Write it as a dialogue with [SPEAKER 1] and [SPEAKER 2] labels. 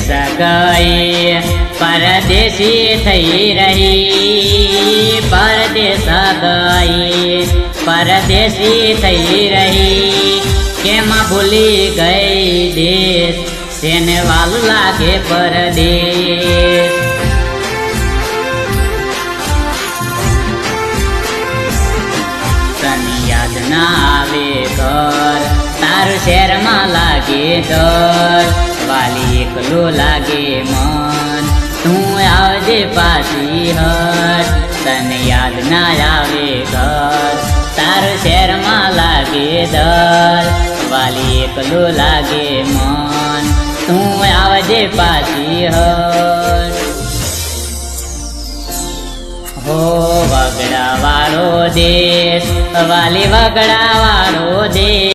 [SPEAKER 1] ગઈ પરદેશી થઈ રહી, પરદેશ ગઈ પરદેશી થઈ રહી, કેમાં ભૂલી ગઈ દેશ, તેને વાલું લાગે પરદેશ. તને યાદ ના આવે ઘર, તારું શહેરમાં લાગે ડર, વાલી એકલું લાગે મન, તું આવજે પાછી હટ. તને યાદ ના આવે ઘર, તારું શહેરમાં લાગે ડર, વાલી એકલું લાગે મન, તું આવજે પાછી હટ. હો વગડા વાળો દેશ, વાલી વગડા વાળો દેશ.